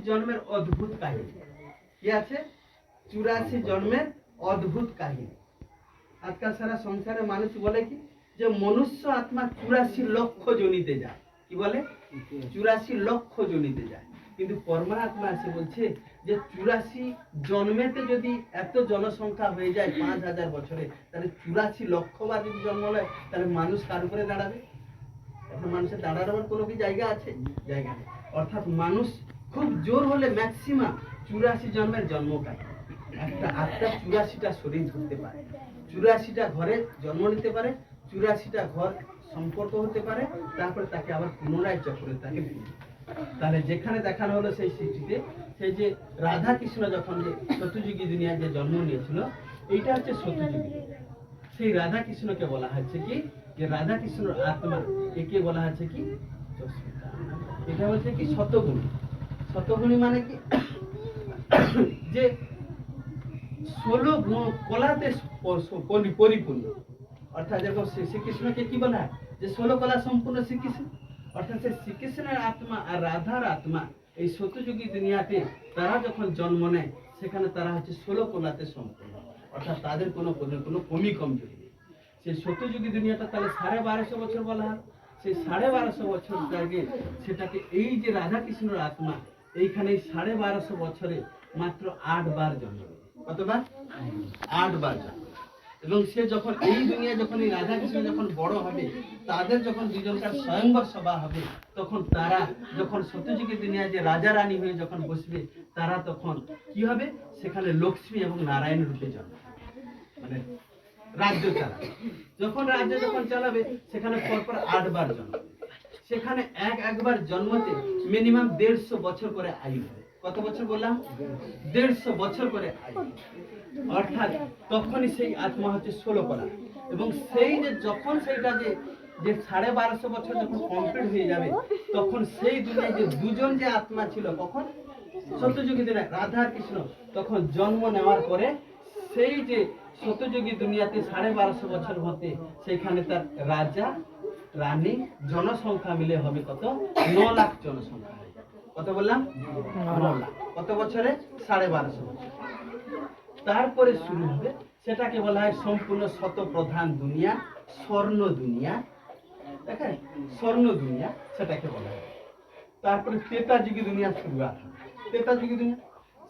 জন্মের অদ্ভুত কাহিনী। কি আছে? 84 জন্মের অদ্ভুত কাহিনী। আজকাল সারা সংসারে মানুষ বলে কি যে মনুষ্য আত্মা 84 লক্ষ জনিতে যায়। কি বলে? 84 লক্ষ জনিতে যায়। কিন্তু পরমাত্মা এসে বলছে যে 84 জন্মেতে যদি এত জনসংখ্যা হয়ে যায় 5000 বছরে, তাহলে 84 লক্ষ বার যদি জন্ম হয়, তাহলে মানুষ কার উপরে দাঁড়াবে? এখন মানুষের দাঁড়ানোর কোনো কি জায়গা আছে? জায়গা নেই। অর্থাৎ মানুষ খুব জোর হলে ম্যাক্সিমাম 84 জন্মের জন্ম পায়। একটা আত্মা 84টা শরীর ধরতে পারে, 84টা ঘরে জন্ম নিতে পারে, 84টা ঘর সম্পর্ক হতে পারে, তারপরে তাকে আবার পুনরায় চক্রে তাকে ফিরে। তাহলে যেখানে দেখানো হলো সেই সৃষ্টিতে, সেই যে রাধা কৃষ্ণ যখন যে সত্যযুগী দুনিয়ায় যে জন্ম নিয়েছিল, এইটা হচ্ছে সত্যযুগী। সেই রাধা কৃষ্ণকে বলা হচ্ছে কি যে রাধা কৃষ্ণর আত্মা, একে বলা হচ্ছে কি এটা হচ্ছে কি শতগুণী। শতগুণী মানে কি যে 16 কলাতে পরিপূর্ণ। অর্থাৎ যেরকম শ্রীকৃষ্ণকে কি বলা হয় যে 16 কলা সম্পূর্ণ শ্রীকৃষ্ণ। অর্থাৎ সেই শ্রীকৃষ্ণের আত্মা আর রাধার আত্মা এই সত্যযুগী দুনিয়াতে তারা যখন জন্ম নেয়, সেখানে তারা হচ্ছে 16 কলাতে সম্পূর্ণ। অর্থাৎ তাদের কোনো কমি কমজোরি নেই। সেই সত্যযুগী দুনিয়াটা তাহলে 1250 বছর বলা হয়। সেই 1250 বছর আগে সেটাকে এই যে রাধা কৃষ্ণের আত্মা এইখানে 1250 বছরে মাত্র 8 বার জন্ম নেয়। কতবার? 8 বার জন্ম। এবং সে যখন এই দুনিয়া যখন এই রাধা কৃষ্ণ যখন বড় হবে, তাদের যখন দুজনকার স্বয়ংবর সভা হবে, তখন তারা যখন সত্যযুগী দুনিয়ায় যে রাজা রানী হয়ে যখন বসবে, তারা তখন কি হবে? সেখানে লক্ষ্মী এবং নারায়ণ রূপে জন্ম, মানে রাজ্য চালাবে। যখন রাজ্য যখন চালাবে, সেখানে পরপর 8 বার জন্ম। সেখানে একবার জন্মতে মিনিমাম 150 বছর করে আয়ু হবে। কত বছর বললাম? 150 বছর করে আয়ু। অর্থাৎ তখনই সেই আত্মা হচ্ছে 16 কলা। এবং সেই যে যখন সেইটা যে 1250 বছর যখন কমপ্লিট হয়ে যাবে, তখন সেই দুনিয়ায় যে দুজন যে আত্মা ছিল, কখন? সত্যযুগী দুনিয়ায় রাধা আর কৃষ্ণ তখন জন্ম নেওয়ার পরে সেই যে সত্যযুগী দুনিয়াতে 1250 বছর হতে সেইখানে তার রাজা রানী জনসংখ্যা মিলে হবে কত? 9 লাখ জনসংখ্যা। কত বললাম? 9 লাখ। কত বছরে? 1250 বছর। তারপরে শুরু হবে, সেটাকে বলা হয় সম্পূর্ণ শতপ্রধান দুনিয়া, স্বর্ণ দুনিয়া। দেখেন, স্বর্ণ দুনিয়া সেটাকে বলা হয়। তারপরে ত্রেতাযুগী দুনিয়া শুরু হবে। ত্রেতাযুগী দুনিয়া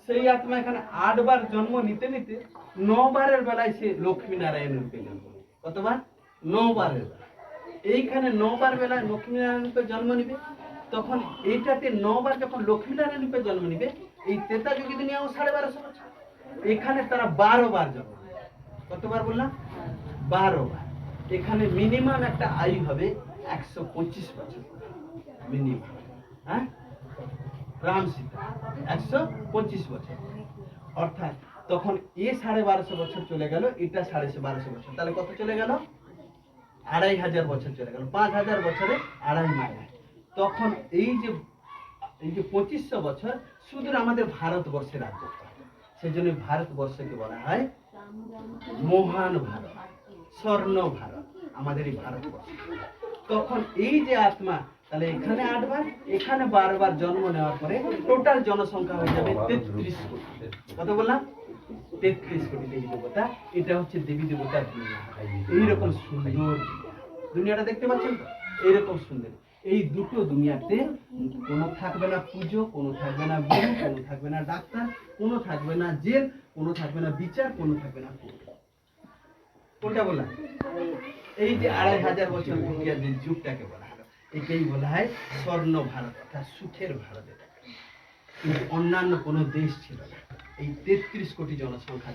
সেই আত্মা এখানে 8 বার জন্ম নিতে নিতে 9 বারের বেলায় সে লক্ষ্মী নারায়ণ রূপে জন্ম নেবে। কতবার? 9 বারের বেলা। এইখানে 9 বার বেলায় লক্ষ্মী নারায়ণ রূপে জন্ম নিবে। তখন এইটাতে 9 বার যখন লক্ষ্মী নারায়ণ রূপে জন্ম নিবে, এই ত্রেতাযুগী দুনিয়াও 1250 বছর। এখানে তারা 12 বার জন্ম নেবে। কতবার বললাম? 12 বার। এখানে মিনিমাম একটা আয়ু হবে 125 বছর মিনিমাম। হ্যাঁ, রাম সীতা 125 বছর। অর্থাৎ তখন 1250 বছর চলে গেল, এটা 1250 বছর। তাহলে কত চলে গেল? 2500 বছর চলে গেল। 5000 বছরে 2.5 মাইল। তখন এই যে 2500 বছর শুধু আমাদের ভারতবর্ষের রাজ্য। সেই জন্য ভারতবর্ষকে বলা হয় মহান ভারত, স্বর্ণ ভারত, আমাদের এই ভারতবর্ষ। তখন এই যে আত্মা, তাহলে এখানে 8 বার, এখানে 12 বার জন্ম নেওয়ার পরে টোটাল জনসংখ্যা হয়ে যাবে 33 কোটি। কত বললাম? 33 কোটি দেবী দেবতা। এটা হচ্ছে দেবী দেবতার দুনিয়া। এইরকম সুন্দর দুনিয়াটা দেখতে পাচ্ছেন তো? এইরকম সুন্দর। এই দুটো দুনিয়াতে কোনো থাকবে না পুজো, কোনো থাকবে না গুরু, কোনো থাকবে না ডাক্তার, কোনো থাকবে না জেল, কোনো থাকবে না বিচার, কোনো থাকবে না কোর্ট। কোনটা বললাম? এই যে 2500 বছর দুনিয়ার যে যুগটাকে বলা হলো, একেই বলা হয় স্বর্ণ ভারত, অর্থাৎ সুখের ভারত। এটা কিন্তু অন্যান্য কোনো দেশ ছিল না। এই 33 কোটি জনসংখ্যা,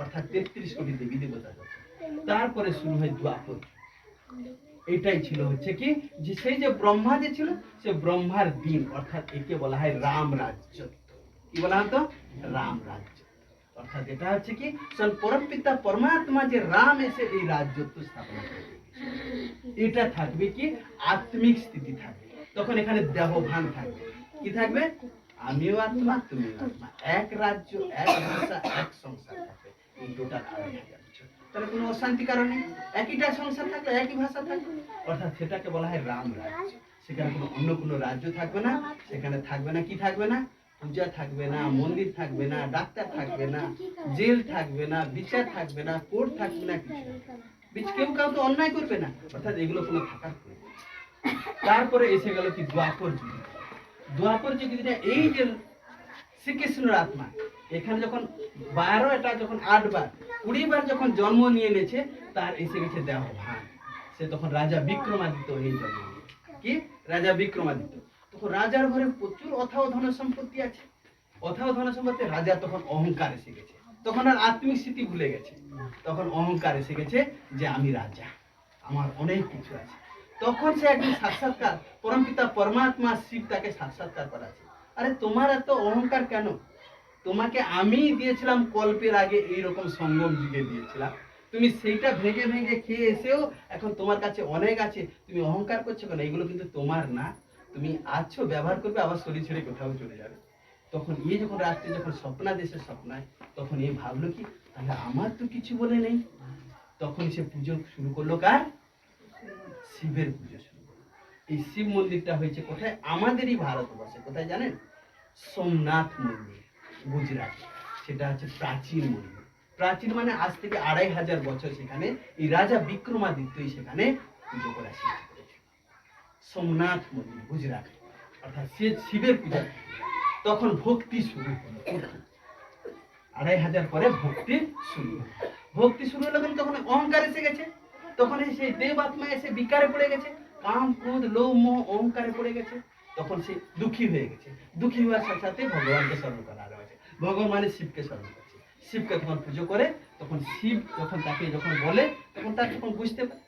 অর্থাৎ 33 কোটি দেবী দেবতা। তারপরে শুরু হয় দ্বাপর। এটাই ছিল হচ্ছে কি যে সেই যে ব্রহ্মা যে ছিল, সে ব্রহ্মার দিন। অর্থাৎ একে বলা হয় রাম রাজ্য। কি বলা হতো? রাম রাজ্য। অর্থাৎ এটা হচ্ছে কি পরমপিতা পরমাত্মা যে রাম এসে এই রাজ্যত্ব স্থাপনা করবে। এটা থাকবে কি আত্মিক স্থিতি থাকবে। তখন এখানে দেহভান থাকবে। কি থাকবে? আমিও আত্মা, তুমিও আত্মা, এক রাজ্য, এক ভাষা, এক সংসার থাকবে। এই টোটাল 2500 বছর। তাহলে কোনো অশান্তি কারণে একইটা সংসার থাকবে, একই ভাষা থাকবে। অর্থাৎ সেটাকে বলা হয় রাম রাজ্য। সেখানে কোনো অন্য কোনো রাজ্য থাকবে না। সেখানে থাকবে না, কি থাকবে না? পূজা থাকবে না, মন্দির থাকবে না, ডাক্তার থাকবে না, জেল থাকবে না, বিচার থাকবে না, কোর্ট থাকবে না, কিছু কেউ কাউকে অন্যায় করবে না, অর্থাৎ এগুলো কোনো থাকার প্রয়োজন। তারপরে এসে গেল কি দ্বাপর যুগ। দ্বাপর যুগে এই যে শ্রীকৃষ্ণের আত্মা এখানে যখন 12টা যখন 8 বার 20 বার যখন জন্ম নিয়ে নিয়েছে, তার এসে গেছে দেহভান। সে তখন রাজা বিক্রমাদিত্য এই জন্ম নিয়েছে। কি রাজা বিক্রমাদিত্য। তখন রাজার ঘরে প্রচুর অথাও ধন সম্পত্তি আছে। অথাও ধন সম্পত্তি, রাজা তখন অহংকার এসে গেছে। তখন আর আত্মিক স্থিতি ভুলে গেছে। তখন অহংকার এসে গেছে যে আমি রাজা, আমার অনেক কিছু আছে। তখন সে একদিন সাক্ষাৎকার পরমপিতা পরমাত্মা শিব তাকে সাক্ষাৎকার করাচ্ছে। আরে তোমার এত অহংকার কেন? তোমাকে আমি দিয়েছিলাম কল্পের আগে, এইরকম সঙ্গম যুগে দিয়েছিলাম। তুমি সেইটা ভেঙে ভেঙে খেয়ে এসেও এখন তোমার কাছে অনেক আছে, তুমি অহংকার করছো কেন? এগুলো কিন্তু তোমার না। তুমি আছো, ব্যবহার করবে, আবার শরীর ছেড়ে কোথাও চলে যাবে। তখন যখন রাত্রে যখন স্বপ্নাদেশে স্বপ্নায়, তখন ভাবলো কি, তাহলে আমার তো কিছু বলে নেই। তখন সে পুজো শুরু করলো কার? শিবের পুজো শুরু করলো। এই শিব মন্দিরটা হয়েছে কোথায়? আমাদেরই ভারতবর্ষে। কোথায় জানেন? সোমনাথ মন্দির, গুজরাট। সেটা হচ্ছে প্রাচীন মন্দির। প্রাচীন মানে আজ থেকে 2500 বছর সেখানে এই রাজা বিক্রমাদিত্যই সেখানে পুজো করা শুরু করেছে। সোমনাথ মন্দির, গুজরাট। অর্থাৎ সে শিবের পূজা। তখন ভক্তি শুরু হলো। 2500 পরে ভক্তি শুরু হলো। ভক্তি শুরু হলো, তখন অহংকার এসে গেছে। তখন সেই দেব আত্মা এসে বিকারে পড়ে গেছে, কাম ক্রোধ লোভ মোহ অহংকারে পড়ে গেছে। তখন সে দুঃখী হয়ে গেছে। দুঃখী হওয়ার সাথে সাথে ভগবানকে স্মরণ করা হয়েছে। ভগবান মানে শিবকে স্মরণ করছে। শিবকে তখন পুজো করে, তখন শিব যখন তাকে যখন বলে, তখন তার যখন বুঝতে পারে,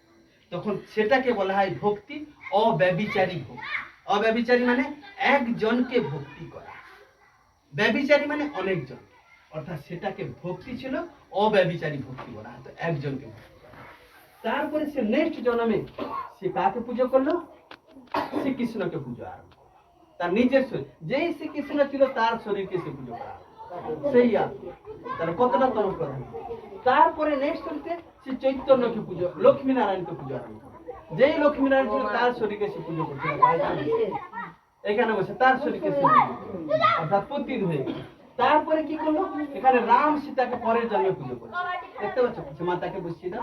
তখন সেটাকে বলা হয় ভক্তি, অব্যভিচারী ভক্তি। অব্যভিচারী মানে একজনকে ভক্তি করা, ব্যভিচারী মানে অনেকজন। অর্থাৎ সেটাকে ভক্তি ছিল, অব্যভিচারী ভক্তি বলা হতো, একজনকে ভক্তি করা। তারপরে সে নেক্সট জন্মে সে কাকে পুজো করলো? শ্রীকৃষ্ণকে পুজো আরম্ভ করলো। তার নিজের শরীর, যেই শ্রীকৃষ্ণ ছিল তার শরীরকে সে পুজো করা, সেই তার কতটা তম প্রধান। তারপরে নেক্সট হচ্ছে সে চৈতন্যকে পুজো, লক্ষ্মী নারায়ণকে পুজো আরম্ভ করলো। যেই লক্ষ্মী নারায়ণ ছিল তার শরীরকে সে পুজো করছে, এখানে বসে তার শরীরকে সে পুজো করলো, অর্থাৎ পতিত হয়ে গেল। তারপরে কি করলো? এখানে রাম সীতাকে পরের জন্মে পুজো করছে। দেখতে পাচ্ছ? মাতাকে বসিয়ে দাও,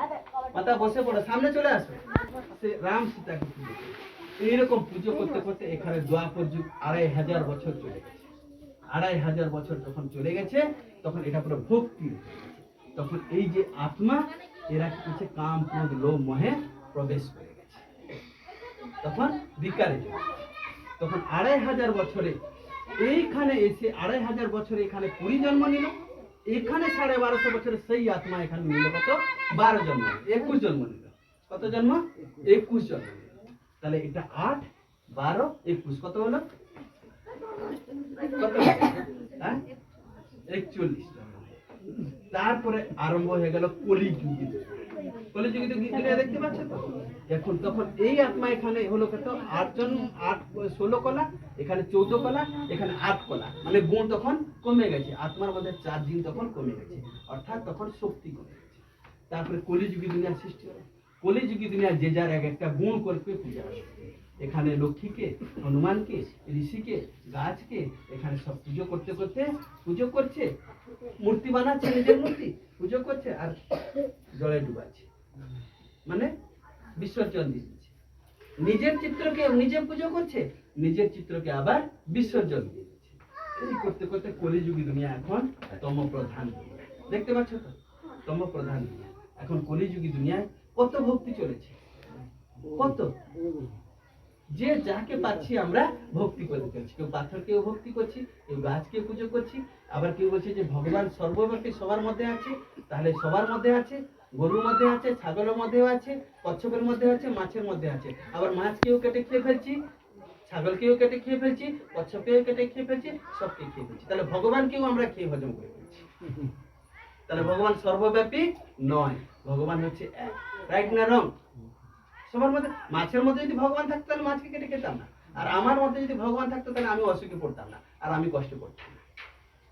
মাতা বসে পড়ো, সামনে চলে আসো। সে রাম সীতাকে পুজো করে এইরকম পুজো করতে করতে এখানে দ্বাপর যুগ 2500 বছর চলে গেছে। 2500 বছর যখন চলে গেছে, তখন এটা পুরো ভক্তি। তখন এই যে আত্মা, এরা কি করছে? কাম ক্রোধ লোভ মোহে প্রবেশ করে গেছে। তখন বিকারে যুগ। তখন 2500 বছরে এইখানে এসে 2500 বছরে এখানে পুরী জন্ম নিল। এখানে 1250 বছরে সেই আত্মা এখানে নিল কত? 12 জন্ম, 21 জন্ম নিল। কত জন্ম? 21 জন্ম নিল। তাহলে এটা 8, 12, 21 কত হলো? কত? 41 জন্ম। তারপরে আরম্ভ হয়ে গেল কলিযুগী। কলিযুগী দেখতে পাচ্ছ তো? এখন তখন এই আত্মা এখানে হলো কত? 8 জন্ম, 8 16 কলা, এখানে 14 কলা, এখানে 8 কলা। মানে গুণ তখন কমে গেছে, আত্মার মধ্যে 4 দিন তখন কমে গেছে, অর্থাৎ তখন শক্তি কমে গেছে। তারপরে কলিযুগী দুনিয়ার সৃষ্টি হলো। কলিযুগী দুনিয়ার যে যার এক একটা গুণ করতে পূজা হয়। এখানে লক্ষ্মীকে, হনুমানকে, ঋষিকে, গাছকে, এখানে সব পুজো করতে করতে পুজো করছে, মূর্তি বানাচ্ছে, নিজের মূর্তি পুজো করছে, আর জলে ডুবাচ্ছে, মানে বিসর্জন দিচ্ছে। নিজের চিত্রকে নিজে পুজো করছে, নিজের চিত্রকে আবার বিসর্জন দিয়ে দিচ্ছে। এই করতে করতে কলিযুগী দুনিয়া এখন তম প্রধান। দেখতে পাচ্ছ তো? তম প্রধান দুনিয়া। এখন কলিযুগী দুনিয়ায় কত ভক্তি চলেছে, কত যে যাকে পাচ্ছি আমরা ভক্তি করতে চলছি। কেউ পাথরকেও ভক্তি করছি, কেউ গাছকে পুজো করছি, আবার কেউ বলছে যে ভগবান সর্বব্যাপী সবার মধ্যে আছে। তাহলে সবার মধ্যে আছে, গরুর মধ্যে আছে, ছাগলের মধ্যেও আছে, কচ্ছপের মধ্যে আছে, মাছের মধ্যে আছে। আবার মাছকেও কেটে খেয়ে ফেলছি, ছাগলকেও কেটে খেয়ে ফেলছি, কচ্ছপকেও কেটে খেয়ে ফেলছি, সবকে খেয়ে ফেলছি। তাহলে ভগবানকেও আমরা খেয়ে হজম করে ফেলছি। তাহলে ভগবান সর্বব্যাপী নয়, ভগবান হচ্ছে এক। রাইট না রং? সবার মধ্যে, মাছের মধ্যে যদি ভগবান থাকতো তাহলে মাছকে কেটে খেতাম না, আর আমার মধ্যে যদি ভগবান থাকতো তাহলে আমি অসুখে পড়তাম না, আর আমি কষ্ট করতাম না।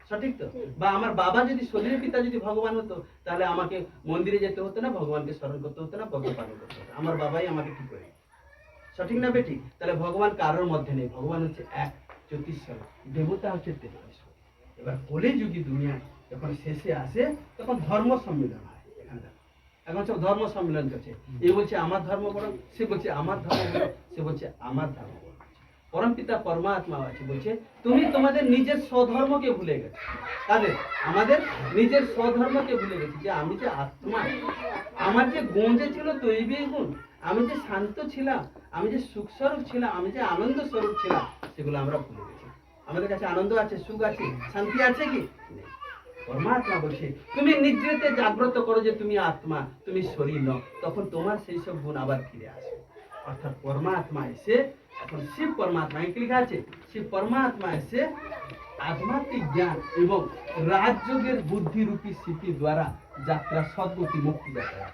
সঠিক তো? বা আমার বাবা যদি, শরীরের পিতা যদি ভগবান হতো, তাহলে আমাকে মন্দিরে যেতে হতো না, ভগবানকে স্মরণ করতে হতো না, ব্রত পালন করতে হতো। আমার বাবাই আমাকে ঠিক করে। সঠিক না বেঠিক? তাহলে ভগবান কারোর মধ্যে নেই, ভগবান হচ্ছে এক। জ্যোতিষর, দেবতা হচ্ছে 33। এবার কলিযুগী দুনিয়া যখন শেষে আসে তখন ধর্ম সম্মেলন হয় এখানটা। এখন সব ধর্ম সম্মেলন করছে, এ বলছে আমার ধর্ম বড়, সে বলছে আমার ধর্ম বড়, সে বলছে আমার ধর্ম বড়। পরমপিতা পরমাত্মা আছে বলছে তুমি তোমাদের নিজের স্বধর্মকে ভুলে গেছো। তাদের আমাদের নিজের স্বধর্মকে ভুলে গেছি, যে আমি যে আত্মা, আমার যে গুণ যে ছিল দৈবিক গুণ, আমি যে শান্ত ছিলাম, আমি যে সুখ স্বরূপ ছিলাম, আমি যে আনন্দ স্বরূপ ছিলাম, সেগুলো আমরা ভুলে গেছি। আমাদের কাছে আনন্দ আছে, সুখ আছে, শান্তি আছে কি নেই। পরমাত্মা বলছে তুমি নিদ্রাতে জাগ্রত করো যে তুমি আত্মা, তুমি শরীর নও, তখন তোমার সেই সব গুণ আবার ফিরে আসবে। অর্থাৎ পরমাত্মা এসে, এখন শিব পরমাত্মা কি লেখা আছে, শিব পরমাত্মা এসে আধ্যাত্মিক জ্ঞান এবং রাজযোগের বুদ্ধিরূপী স্মৃতি দ্বারা যাত্রা সদ্গতি মুক্তি যাত্রা।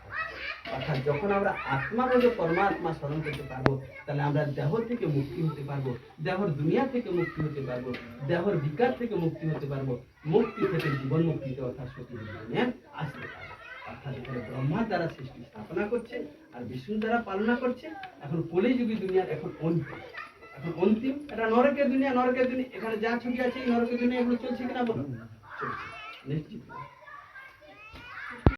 অর্থাৎ যখন আমরা আত্মা বলে পরমাত্মা স্মরণ করতে পারবো, তাহলে আমরা দেহ থেকে মুক্তি হতে পারবো, দেহর দুনিয়া থেকে মুক্তি হতে পারবো, দেহর বিকার থেকে মুক্তি হতে পারবো, মুক্তি থেকে জীবন মুক্তিতে অর্থাৎ সতী জীবনে আসতে পারবো। অর্থাৎ এখানে ব্রহ্মার দ্বারা সৃষ্টি স্থাপনা করছে আর বিষ্ণু দ্বারা পালনা করছে। এখন কলিযুগী দুনিয়ার এখন অন্তিম, এখন অন্তিম এটা নরকের দুনিয়া। নরকের দুনিয়া এখানে যা ছবি আছে এই নরকের দুনিয়া এগুলো চলছে কিনা বলো, চলছে নিশ্চিত।